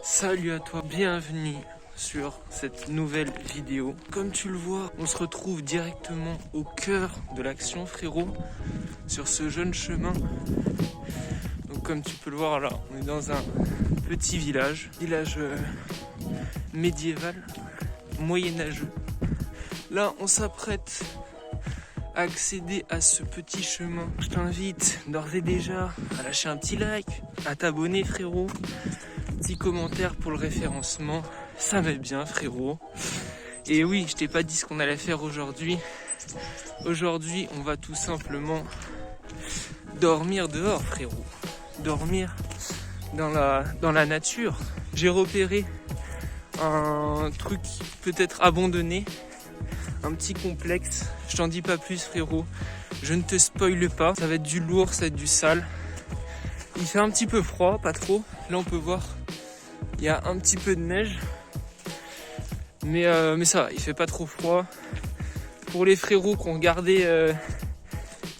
Salut à toi, bienvenue sur cette nouvelle vidéo. Comme tu le vois, on se retrouve directement au cœur de l'action, frérot, sur ce jeune chemin. Donc comme tu peux le voir là, on est dans un petit village médiéval, moyenâgeux. Là, on s'apprête à accéder à ce petit chemin. Je t'invite d'ores et déjà à lâcher un petit like, à t'abonner, frérot. Petit commentaire pour le référencement, ça m'aide bien, frérot. Et oui, je t'ai pas dit ce qu'on allait faire aujourd'hui. Aujourd'hui, on va tout simplement dormir dehors, frérot. Dormir dans la nature. J'ai repéré un truc peut-être abandonné, un petit complexe. Je t'en dis pas plus, frérot. Je ne te spoile pas. Ça va être du lourd, ça va être du sale. Il fait un petit peu froid, pas trop. Là, on peut voir, il y a un petit peu de neige. Mais ça va, il fait pas trop froid. Pour les frérots qui ont regardé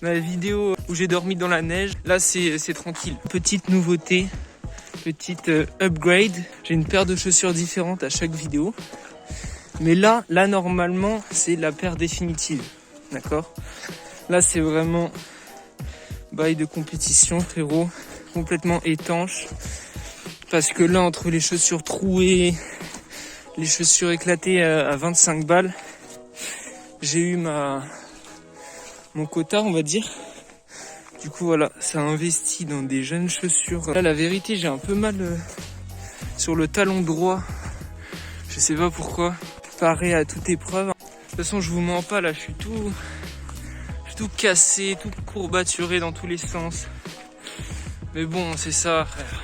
ma vidéo où j'ai dormi dans la neige, là, c'est tranquille. Petite nouveauté, petite upgrade. J'ai une paire de chaussures différentes à chaque vidéo. Mais là, normalement, c'est la paire définitive. D'accord ? Là, c'est vraiment bail de compétition, frérot. Complètement étanche. Parce que là, entre les chaussures trouées, les chaussures éclatées à 25 balles, j'ai eu mon quota, on va dire. Du coup, voilà, ça a investi dans des jeunes chaussures. Là, la vérité, j'ai un peu mal sur le talon droit. Je sais pas pourquoi. Pareil à toute épreuve. De toute façon, je vous mens pas, là, je suis tout cassé, tout courbaturé dans tous les sens. Mais bon, c'est ça, frère.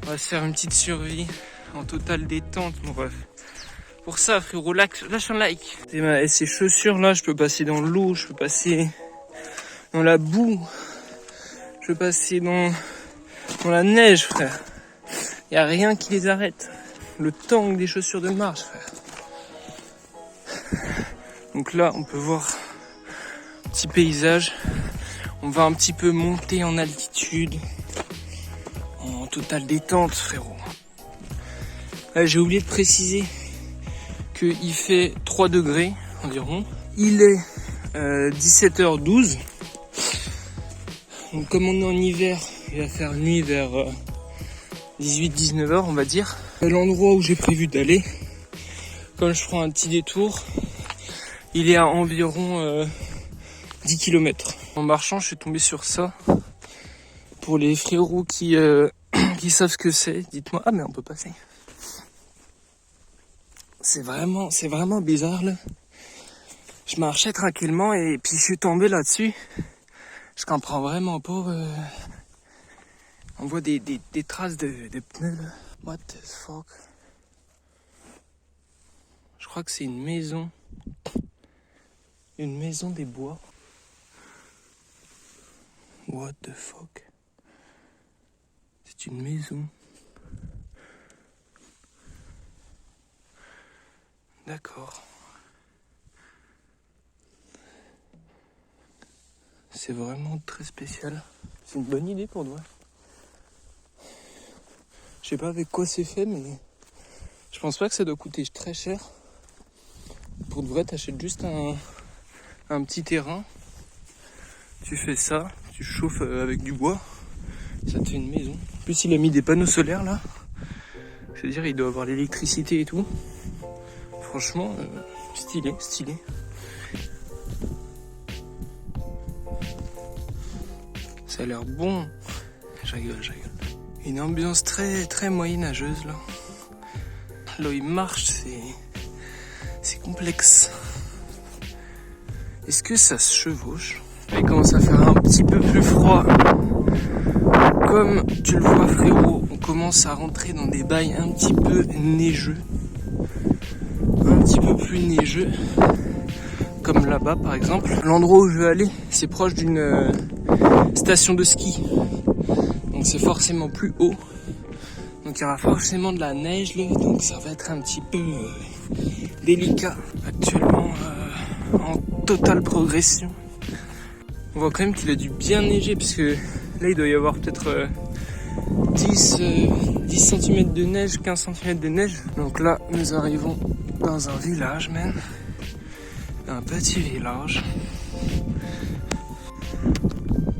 On va se faire une petite survie en totale détente, mon ref. Pour ça, frérot, lâche un like. Et ces chaussures-là, je peux passer dans l'eau, je peux passer dans la boue, je peux passer dans la neige, frère. Y a rien qui les arrête. Le tank des chaussures de marche, frère. Donc là, on peut voir un petit paysage. On va un petit peu monter en altitude. En totale détente, frérot. Là, j'ai oublié de préciser qu'il fait 3 degrés environ. Il est 17h12. Donc comme on est en hiver, il va faire nuit vers 18-19h, on va dire. L'endroit où j'ai prévu d'aller, comme je prends un petit détour, il est à environ 10 km. En marchant, je suis tombé sur ça. Pour les frérots qui savent ce que c'est, dites-moi. Ah mais on peut passer. C'est vraiment bizarre là. Je marchais tranquillement et puis je suis tombé là-dessus. Je comprends vraiment pas. On voit des traces de pneus là. What the fuck? Je crois que c'est une maison. Une maison des bois. What the fuck? C'est une maison. D'accord. C'est vraiment très spécial. C'est une bonne idée pour toi. Je sais pas avec quoi c'est fait, mais je pense pas que ça doit coûter très cher. Pour de vrai, t'achètes juste un petit terrain. Tu fais ça, tu chauffes avec du bois. Ça te fait une maison. En plus, il a mis des panneaux solaires là. C'est-à-dire, il doit avoir l'électricité et tout. Franchement, stylé. Ça a l'air bon. Je rigole. Une ambiance très moyenâgeuse là. Là où il marche, c'est complexe. Est-ce que ça se chevauche? Il commence à faire un petit peu plus froid. Comme tu le vois, frérot, on commence à rentrer dans des bails un petit peu neigeux. Un petit peu plus neigeux. Comme là-bas, par exemple. L'endroit où je veux aller, c'est proche d'une station de ski. Donc c'est forcément plus haut. Donc il y aura forcément de la neige là. Donc ça va être un petit peu délicat. Actuellement, en totale progression. On voit quand même qu'il a dû bien neiger parce que là il doit y avoir peut-être 10 cm de neige, 15 cm de neige. Donc là, nous arrivons dans un village, man. Un petit village.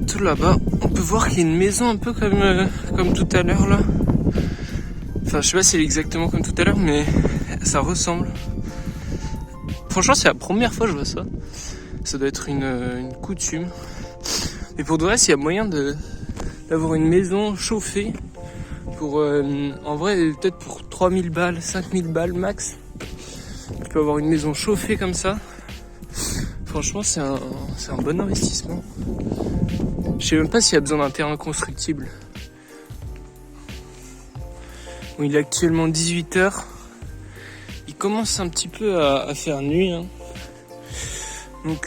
Tout là-bas, on peut voir qu'il y a une maison un peu comme tout à l'heure là. Enfin, je sais pas si elle est exactement comme tout à l'heure, mais ça ressemble. Franchement, c'est la première fois que je vois ça. Ça doit être une coutume. Mais pour de vrai, s'il y a moyen d'avoir une maison chauffée pour, en vrai, peut-être pour 3000 balles, 5000 balles max, tu peux avoir une maison chauffée comme ça. Franchement, c'est un bon investissement. Je sais même pas s'il y a besoin d'un terrain constructible. Bon, il est actuellement 18h. Il commence un petit peu à faire nuit, hein. Donc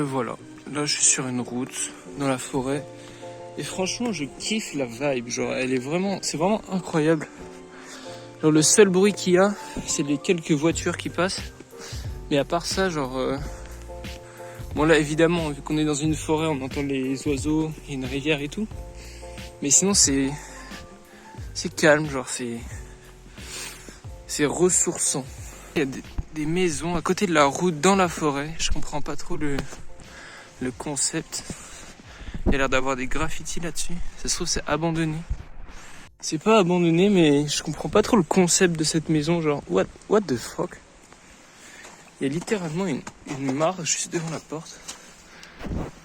voilà. Là, je suis sur une route dans la forêt. Et franchement, je kiffe la vibe. Genre, c'est vraiment incroyable. Genre, le seul bruit qu'il y a, c'est les quelques voitures qui passent. Mais à part ça, genre... Bon là, évidemment, vu qu'on est dans une forêt, on entend les oiseaux, il y a une rivière et tout. Mais sinon, c'est calme, genre, c'est ressourçant. Il y a des maisons à côté de la route, dans la forêt. Je comprends pas trop le concept. Il y a l'air d'avoir des graffitis là-dessus. Ça se trouve, c'est abandonné. C'est pas abandonné, mais je comprends pas trop le concept de cette maison. Genre, what the fuck? Il y a littéralement une mare juste devant la porte.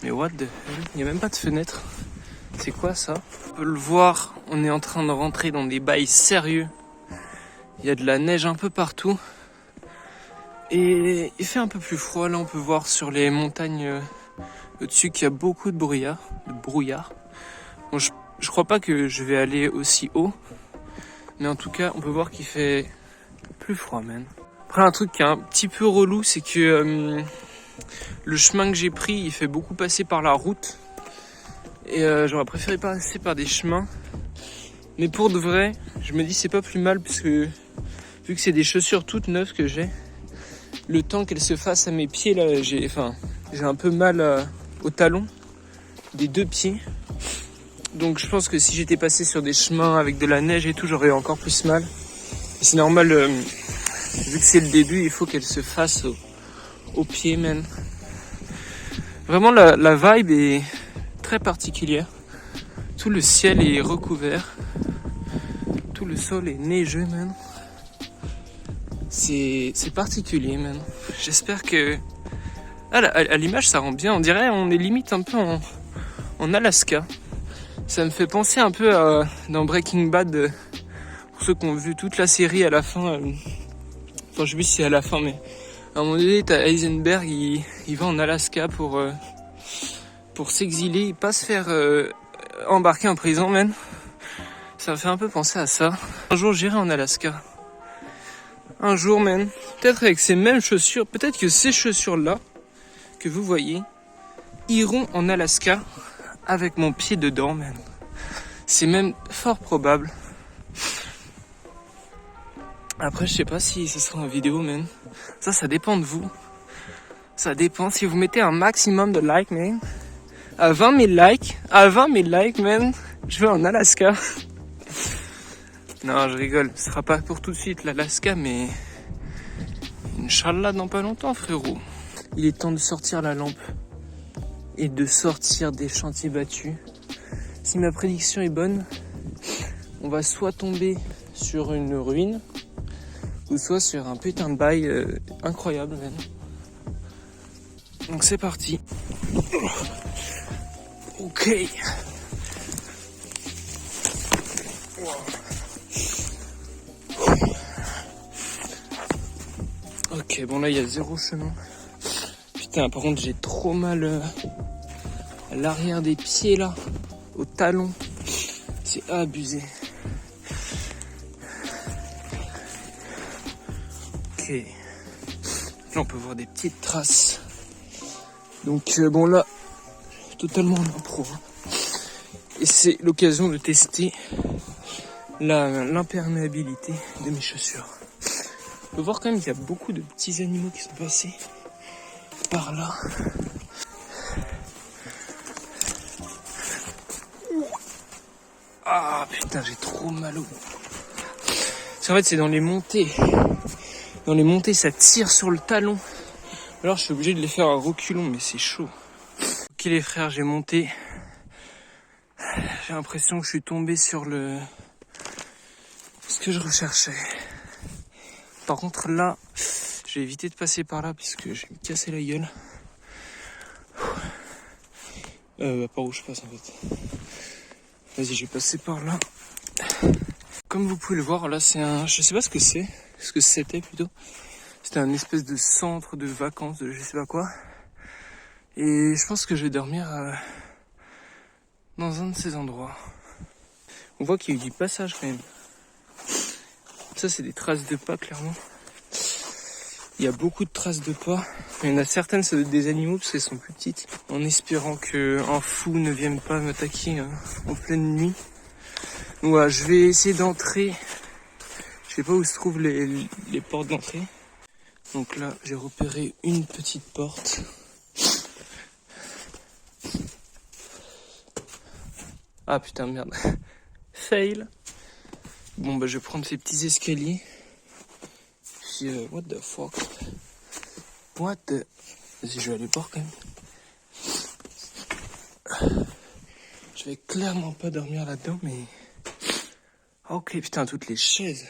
Mais what the hell? Il n'y a même pas de fenêtre. C'est quoi ça? On peut le voir, on est en train de rentrer dans des bails sérieux. Il y a de la neige un peu partout. Et il fait un peu plus froid. Là, on peut voir sur les montagnes au-dessus qu'il y a beaucoup de brouillard. Bon, je crois pas que je vais aller aussi haut. Mais en tout cas, on peut voir qu'il fait plus froid, man. Après, un truc qui est un petit peu relou, c'est que le chemin que j'ai pris, il fait beaucoup passer par la route. Et j'aurais préféré passer par des chemins. Mais pour de vrai, je me dis c'est pas plus mal, parce que vu que c'est des chaussures toutes neuves que j'ai, le temps qu'elles se fassent à mes pieds, là, j'ai un peu mal au talon des deux pieds. Donc je pense que si j'étais passé sur des chemins avec de la neige et tout, j'aurais encore plus mal. Et c'est normal, vu que c'est le début, il faut qu'elle se fasse aux pieds, man. Vraiment, la vibe est très particulière. Tout le ciel est recouvert. Tout le sol est neigeux, man. C'est particulier, man. J'espère que... Ah, à l'image, ça rend bien. On dirait on est limite un peu en Alaska. Ça me fait penser un peu à dans Breaking Bad, pour ceux qui ont vu toute la série à la fin. Enfin, je sais plus si c'est à la fin, mais à un moment donné, t'as Heisenberg, il va en Alaska pour s'exiler, pas se faire embarquer en prison, man. Ça me fait un peu penser à ça. Un jour, j'irai en Alaska. Un jour, man. Peut-être avec ces mêmes chaussures. Peut-être que ces chaussures-là, que vous voyez, iront en Alaska avec mon pied dedans, man. C'est même fort probable. Après, je sais pas si ce sera en vidéo, man. Ça dépend de vous. Ça dépend. Si vous mettez un maximum de likes, man. À 20 000 likes, man, je vais en Alaska. Non, je rigole. Ce sera pas pour tout de suite l'Alaska, mais... Inch'Allah, dans pas longtemps, frérot. Il est temps de sortir la lampe. Et de sortir des chantiers battus. Si ma prédiction est bonne, on va soit tomber sur une ruine, ou soit sur un putain de bail incroyable, man. Donc c'est parti. Ok. Ok, bon là il y a zéro chemin. Putain, par contre j'ai trop mal à l'arrière des pieds là, au talon. C'est abusé. Ok. Là on peut voir des petites traces. Donc bon là, totalement en impro. Et c'est l'occasion de tester l'imperméabilité de mes chaussures. On peut voir quand même qu'il y a beaucoup de petits animaux qui sont passés par là. Ah putain, j'ai trop mal au... En fait, c'est dans les montées. Dans les montées, ça tire sur le talon. Alors, je suis obligé de les faire à reculons, mais c'est chaud. Ok les frères, j'ai monté. J'ai l'impression que je suis tombé sur ce que je recherchais. Par contre, là, j'ai évité de passer par là puisque je vais me casser la gueule. Par où je passe en fait. Vas-y, je vais passer par là. Comme vous pouvez le voir, là c'est un... Je sais pas ce que c'est. Ce que c'était plutôt. C'était un espèce de centre de vacances, de je sais pas quoi. Et je pense que je vais dormir dans un de ces endroits. On voit qu'il y a eu du passage quand même. Ça c'est des traces de pas clairement. Il y a beaucoup de traces de pas. Il y en a certaines, ça doit être des animaux parce qu'elles sont plus petites. En espérant qu'un fou ne vienne pas m'attaquer en pleine nuit. Donc voilà, je vais essayer d'entrer. Je sais pas où se trouvent les portes d'entrée. Donc là, j'ai repéré une petite porte. Ah putain, merde. Fail. Bon bah je vais prendre ces petits escaliers. Puis what the fuck. What the... Vas-y, je vais aller voir quand même. Je vais clairement pas dormir là-dedans, mais... Ok, putain, toutes les chaises.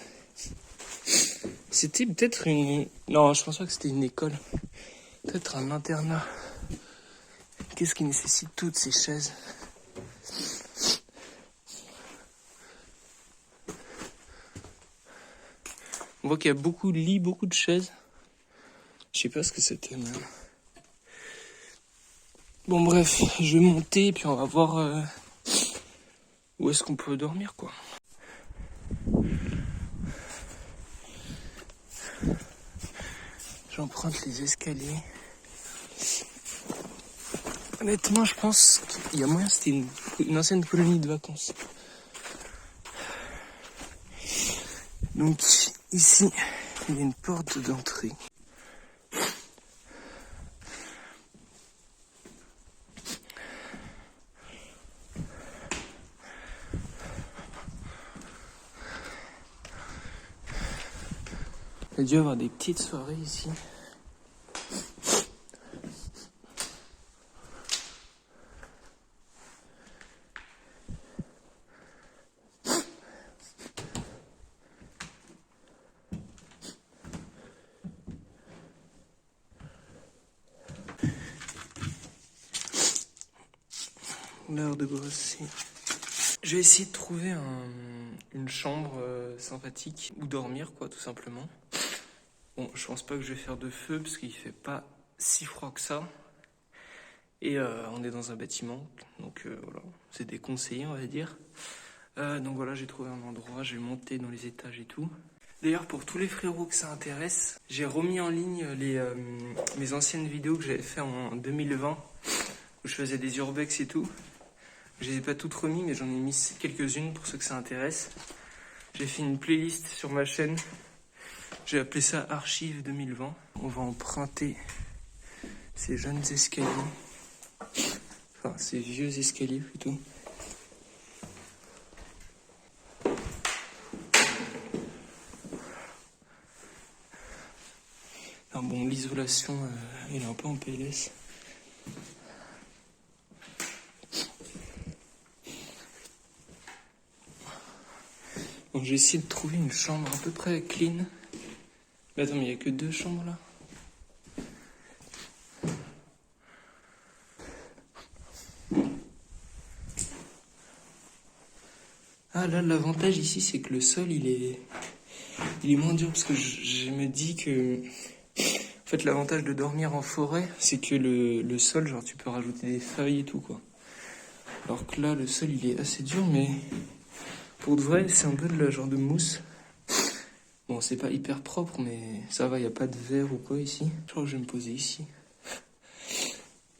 C'était peut-être une... Non, je pense pas que c'était une école. Peut-être un internat. Qu'est-ce qui nécessite toutes ces chaises? On voit qu'il y a beaucoup de lits, beaucoup de chaises. Je sais pas ce que c'était même. Bon bref, je vais monter et puis on va voir où est-ce qu'on peut dormir quoi. J'emprunte les escaliers. Honnêtement, je pense qu'il y a moyen, c'était une ancienne colonie de vacances. Donc ici, il y a une porte d'entrée. Il y a dû y avoir des petites soirées ici. L'heure de brosser. Je vais essayer de trouver une chambre sympathique où dormir, quoi, tout simplement. Bon, je pense pas que je vais faire de feu parce qu'il fait pas si froid que ça. Et on est dans un bâtiment, donc voilà, c'est déconseillé, on va dire. Donc voilà, j'ai trouvé un endroit, je vais monter dans les étages et tout. D'ailleurs, pour tous les frérots que ça intéresse, j'ai remis en ligne mes anciennes vidéos que j'avais fait en 2020, où je faisais des urbex et tout. Je les ai pas toutes remis, mais j'en ai mis quelques-unes pour ceux que ça intéresse. J'ai fait une playlist sur ma chaîne. J'ai appelé ça Archive 2020. On va emprunter ces jeunes escaliers. Enfin, ces vieux escaliers plutôt. Ah bon, l'isolation, elle est un peu en PLS. Bon, j'ai essayé de trouver une chambre à peu près clean. Mais attends, mais il n'y a que 2 chambres là. Ah là, l'avantage ici, c'est que le sol, il est moins dur. Parce que je me dis que... En fait, l'avantage de dormir en forêt, c'est que le sol, genre, tu peux rajouter des feuilles et tout, quoi. Alors que là, le sol, il est assez dur, mais... Pour de vrai, c'est un peu de la genre de mousse. Bon, c'est pas hyper propre, mais ça va, y a pas de verre ou quoi ici. Je crois que je vais me poser ici.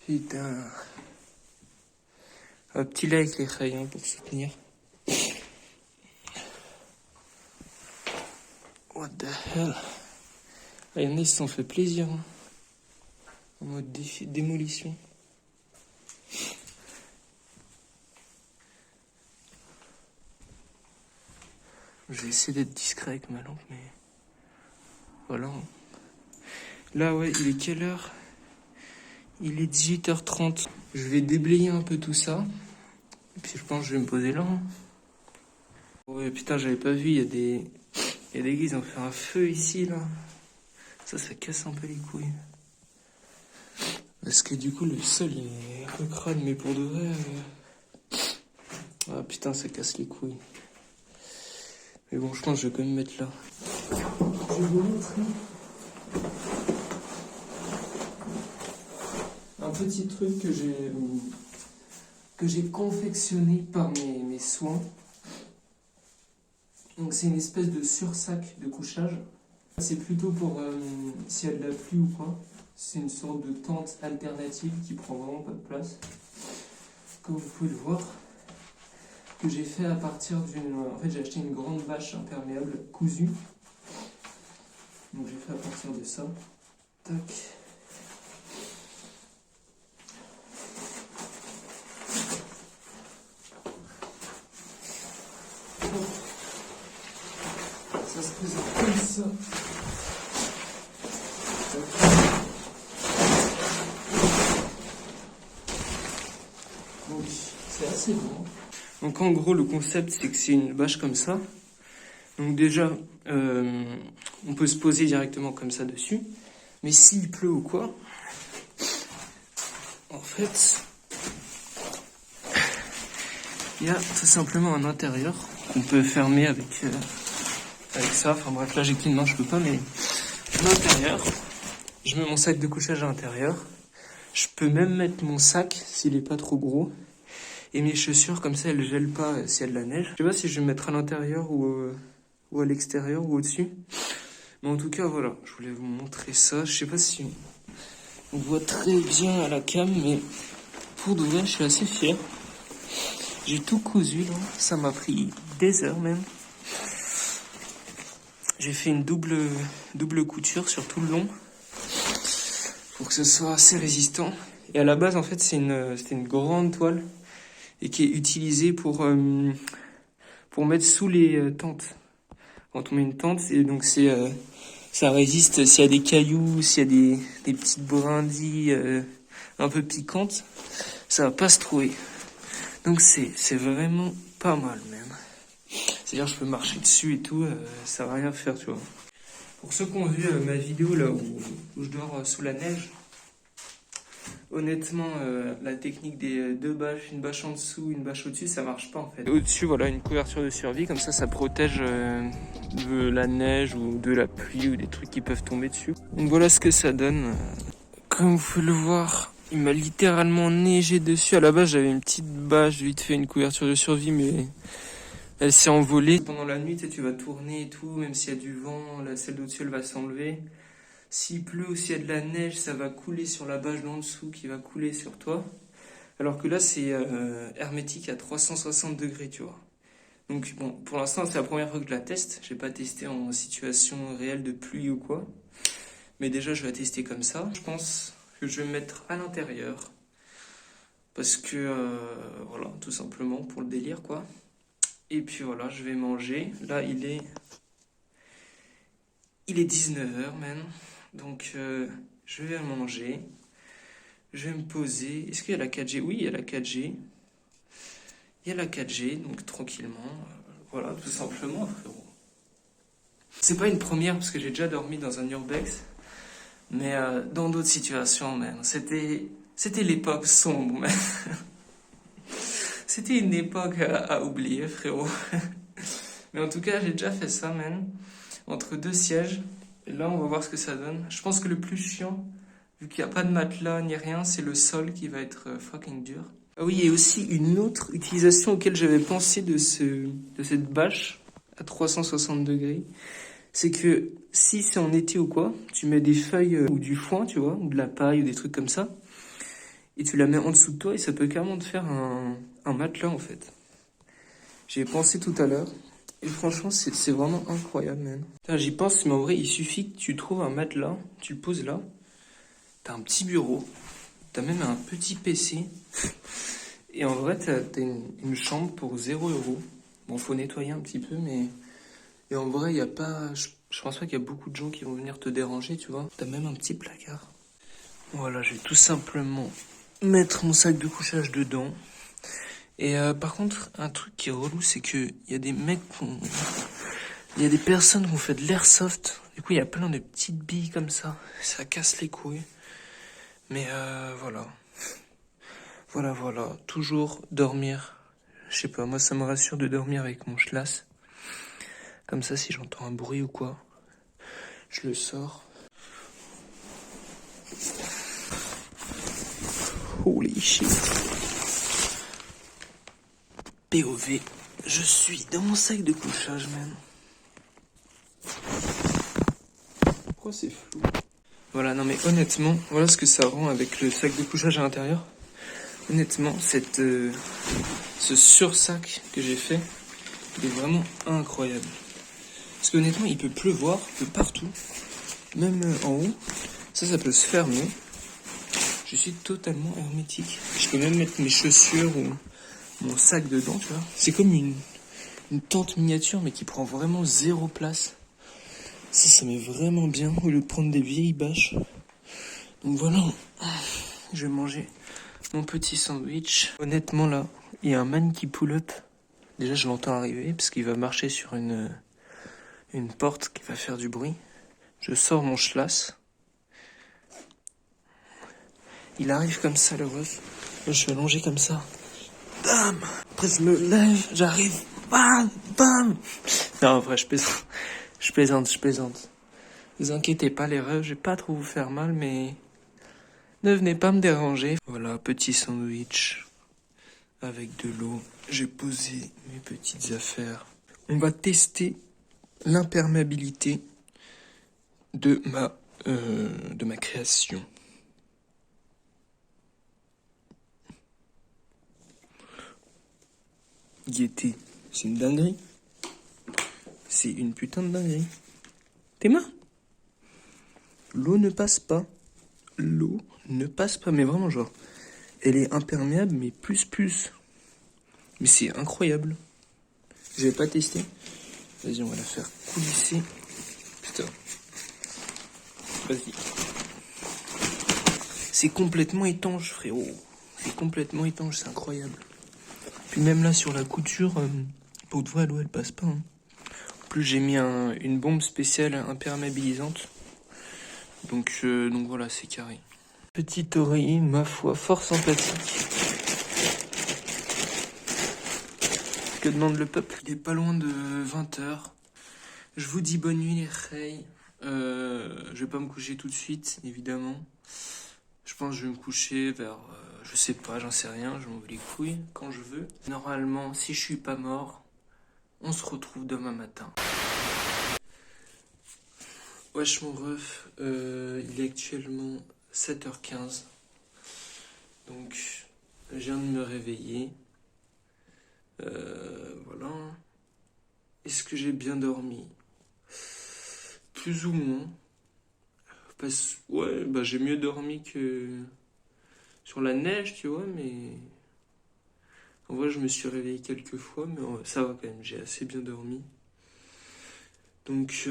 Putain. Un petit like les crayons pour soutenir. What the hell? Ah, y en a, ils se sont fait plaisir. Hein. En mode démolition. Je vais essayer d'être discret avec ma lampe, mais voilà. Là, ouais, il est quelle heure? Il est 18h30. Je vais déblayer un peu tout ça. Et puis je pense que je vais me poser là. Hein. Ouais, putain, j'avais pas vu, il y a des gars, ils ont fait un feu ici, là. Ça casse un peu les couilles. Parce que du coup, le sol, il est un peu crade, mais pour de vrai... Ah putain, ça casse les couilles. Mais bon, je pense que je vais quand même mettre là. Je vais vous montrer un petit truc que j'ai confectionné par mes soins. Donc c'est une espèce de sursac de couchage. C'est plutôt pour s'il y a de la pluie ou quoi. C'est une sorte de tente alternative qui prend vraiment pas de place. Comme vous pouvez le voir. Que j'ai fait à partir d'une... En fait, j'ai acheté une grande bâche imperméable cousue. Donc j'ai fait à partir de ça. Tac. Ça se présente comme ça. Donc c'est assez grand. Donc en gros le concept c'est que c'est une bâche comme ça. Donc déjà on peut se poser directement comme ça dessus. Mais s'il pleut ou quoi, en fait il y a tout simplement un intérieur qu'on peut fermer avec ça. Enfin bref, là j'ai qu'une main, je peux pas, mais l'intérieur, je mets mon sac de couchage à l'intérieur. Je peux même mettre mon sac s'il est pas trop gros. Et mes chaussures, comme ça, elles gèlent pas s'il y a de la neige. Je sais pas si je vais me mettre à l'intérieur ou à l'extérieur ou au-dessus. Mais en tout cas, voilà, je voulais vous montrer ça. Je sais pas si on voit très bien à la cam, mais pour de vrai, je suis assez fier. J'ai tout cousu, là. Ça m'a pris des heures même. J'ai fait une double couture sur tout le long pour que ce soit assez résistant. Et à la base, en fait, c'était une grande toile et qui est utilisée pour mettre sous les tentes. Quand on met une tente, et donc ça résiste s'il y a des cailloux, s'il y a des petites brindilles un peu piquantes, ça va pas se trouver. Donc c'est vraiment pas mal même. C'est-à-dire je peux marcher dessus et tout, ça va rien faire, tu vois. Pour ceux qui ont vu ma vidéo là où je dors sous la neige, honnêtement, la technique des deux bâches, une bâche en dessous, une bâche au-dessus, ça marche pas en fait. Au-dessus, voilà, une couverture de survie, comme ça protège de la neige ou de la pluie ou des trucs qui peuvent tomber dessus. Donc voilà ce que ça donne. Comme vous pouvez le voir, il m'a littéralement neigé dessus. À la base, j'avais une petite bâche, vite fait une couverture de survie, mais elle s'est envolée. Pendant la nuit, tu vas tourner et tout, même s'il y a du vent, celle d'au-dessus, elle va s'enlever. S'il pleut ou s'il y a de la neige, ça va couler sur la bâche d'en dessous qui va couler sur toi. Alors que là, c'est hermétique à 360 degrés, tu vois. Donc bon, pour l'instant, c'est la première fois que je la teste. J'ai pas testé en situation réelle de pluie ou quoi. Mais déjà, je vais la tester comme ça. Je pense que je vais me mettre à l'intérieur. Parce que, voilà, tout simplement pour le délire, quoi. Et puis voilà, je vais manger. Là, il est 19h, man. Donc, je vais manger. Je vais me poser. Est-ce qu'il y a la 4G? Oui, il y a la 4G. Il y a la 4G, donc tranquillement. Voilà, tout simplement, frérot. C'est pas une première, parce que j'ai déjà dormi dans un urbex. Mais dans d'autres situations, man. C'était l'époque sombre, man. C'était une époque à oublier, frérot. Mais en tout cas, j'ai déjà fait ça, man. Entre deux sièges. Et là, on va voir ce que ça donne. Je pense que le plus chiant, vu qu'il n'y a pas de matelas ni rien, c'est le sol qui va être fucking dur. Ah oui, il y a aussi une autre utilisation auquel j'avais pensé de cette bâche à 360 degrés. C'est que si c'est en été ou quoi, tu mets des feuilles ou du foin, tu vois, ou de la paille ou des trucs comme ça, et tu la mets en dessous de toi et ça peut carrément te faire un matelas en fait. J'y ai pensé tout à l'heure. Et franchement, c'est vraiment incroyable, man. J'y pense, mais en vrai, il suffit que tu trouves un matelas, tu le poses là, t'as un petit bureau, t'as même un petit PC, et en vrai, t'as une chambre pour 0 €. Bon, faut nettoyer un petit peu, mais Et en vrai, il y a pas... Je pense pas qu'il y a beaucoup de gens qui vont venir te déranger, tu vois. T'as même un petit placard. Voilà, je vais tout simplement mettre mon sac de couchage dedans. Et par contre, un truc qui est relou, c'est que il y a des mecs il y a des personnes qui ont fait de l'airsoft. Du coup, il y a plein de petites billes comme ça. Ça casse les couilles. Mais voilà. Voilà. Toujours dormir. Je sais pas, moi ça me rassure de dormir avec mon schlass. Comme ça, si j'entends un bruit ou quoi, je le sors. Holy shit. POV, je suis dans mon sac de couchage, man. Pourquoi c'est flou? Voilà, non mais honnêtement, voilà ce que ça rend avec le sac de couchage à l'intérieur. Honnêtement, ce sursac que j'ai fait, il est vraiment incroyable. Parce qu'honnêtement, il peut pleuvoir de partout, même en haut. Ça peut se fermer. Je suis totalement hermétique. Je peux même mettre mes chaussures ou mon sac dedans, tu vois. C'est comme une tente miniature, mais qui prend vraiment zéro place. Ça met vraiment bien, au lieu de prendre des vieilles bâches. Donc voilà, je vais manger mon petit sandwich. Honnêtement, là, il y a un man qui pull up. Déjà, je l'entends arriver, parce qu'il va marcher sur une porte qui va faire du bruit. Je sors mon schlass. Il arrive comme ça, le ref. Moi, je suis allongé comme ça. Bam! Après, je me lève, j'arrive. Bam! Bam! Non, en vrai, je plaisante. Vous inquiétez pas, les refs, je vais pas trop vous faire mal, mais ne venez pas me déranger. Voilà, petit sandwich avec de l'eau. J'ai posé mes petites affaires. On va tester l'imperméabilité de ma création. Gaieté, c'est une dinguerie. C'est une putain de dinguerie. Tes mains? L'eau ne passe pas. L'eau ne passe pas, mais vraiment genre. Elle est imperméable, mais plus. Mais c'est incroyable. Je vais pas tester. Vas-y, on va la faire coulisser. Putain. Vas-y. C'est complètement étanche, frérot. C'est complètement étanche, c'est incroyable. Puis même là, sur la couture, pour de vrai, l'eau, elle passe pas. Hein. En plus, j'ai mis une bombe spéciale imperméabilisante. Donc voilà, c'est carré. Petite oreiller, ma foi, fort sympathique. Que demande le peuple? Il est pas loin de 20h. Je vous dis bonne nuit les reilles. Je vais pas me coucher tout de suite, évidemment. Je pense que je vais me coucher vers... je sais pas, j'en sais rien, je m'en vais les couilles quand je veux. Normalement, si je suis pas mort, on se retrouve demain matin. Wesh mon ref, il est actuellement 7h15. Donc, je viens de me réveiller. Voilà. Est-ce que j'ai bien dormi? Plus ou moins. Ouais, bah j'ai mieux dormi que sur la neige, tu vois, mais... En vrai, je me suis réveillé quelques fois, mais ça va quand même, j'ai assez bien dormi. Donc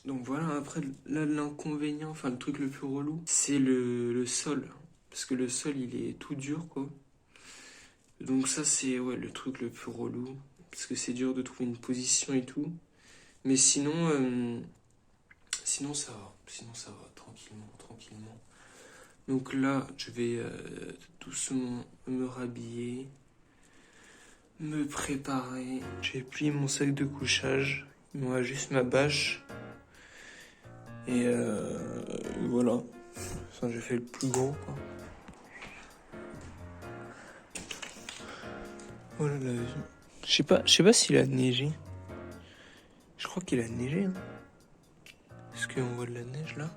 voilà, après, là, l'inconvénient, enfin, le truc le plus relou, c'est le sol. Parce que le sol, il est tout dur, quoi. Donc ça, c'est le truc le plus relou. Parce que c'est dur de trouver une position et tout. Mais sinon ça va. Sinon, ça va, tranquillement. Donc là, je vais doucement me rhabiller, me préparer. J'ai plié mon sac de couchage. Il me reste juste ma bâche. Et voilà. Enfin, j'ai fait le plus gros, quoi. Voilà la vue. Je sais pas s'il a neigé. Je crois qu'il a neigé. Hein. Est-ce qu'on voit de la neige là?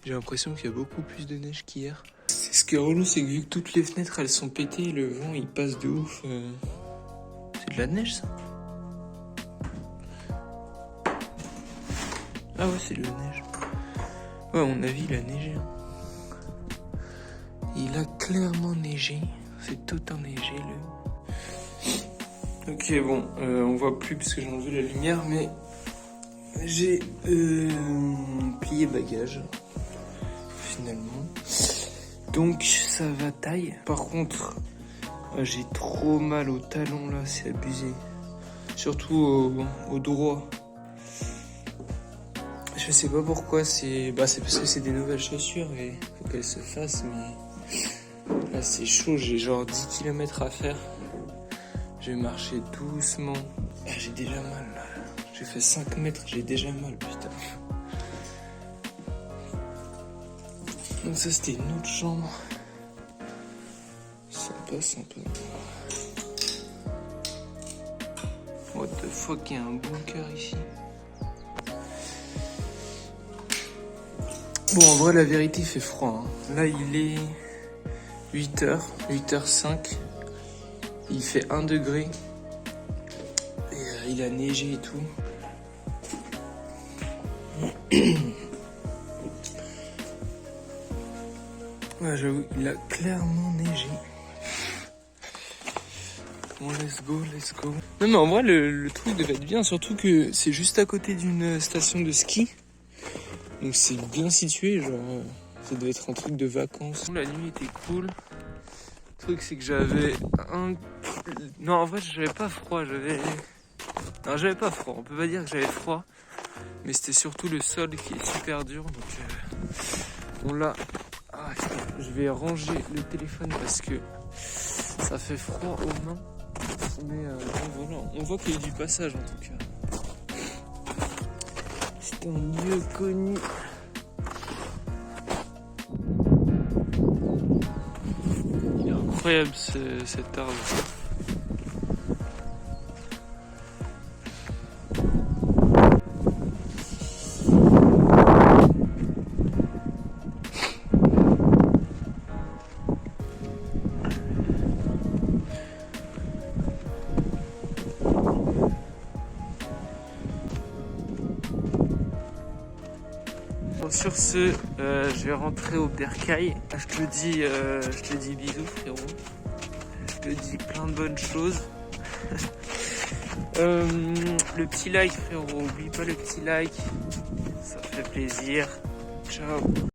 J'ai l'impression qu'il y a beaucoup plus de neige qu'hier. Ce qui est relou, c'est que vu que toutes les fenêtres elles sont pétées, le vent il passe de ouf. C'est de la neige ça? Ah ouais, c'est de la neige. Ouais, à mon avis, il a neigé. Hein. Il a clairement neigé. C'est tout enneigé Ok, bon, on voit plus parce que j'ai enlevé la lumière, mais j'ai plié bagage, finalement. Donc, ça va taille. Par contre, j'ai trop mal au talon, là, c'est abusé. Surtout au droit. Je sais pas pourquoi, c'est parce que c'est des nouvelles chaussures et faut qu'elles se fassent, mais là, c'est chaud, j'ai genre 10 km à faire. Je vais marcher doucement. Ah, j'ai déjà mal là. J'ai fait 5 mètres, j'ai déjà mal, putain. Donc ça c'était une autre chambre. Sympa, sympa. What the fuck, il y a un bunker ici. Bon, en vrai, la vérité, il fait froid. Hein. Là, il est 8h, 8h05. Il fait 1 degré. Et il a neigé et tout. Ouais, j'avoue, il a clairement neigé. Bon, let's go, let's go. Non, mais en vrai, le truc devait être bien, surtout que c'est juste à côté d'une station de ski. Donc c'est bien situé, genre, ça devait être un truc de vacances. La nuit était cool. Le truc, c'est que j'avais un... Non, en vrai, j'avais pas froid, Non, j'avais pas froid, on peut pas dire que j'avais froid. Mais c'était surtout le sol qui est super dur, donc... Bon, là... Ah, je vais ranger le téléphone parce que ça fait froid aux mains. Mais bon, voilà, on voit qu'il y a du passage, en tout cas. C'est un lieu connu. Il est incroyable cet arbre. Bon, sur ce, je vais rentrer au bercail. Je te dis bisous, frérot. Je te dis plein de bonnes choses. Le petit like, frérot. Oublie pas le petit like. Ça fait plaisir. Ciao.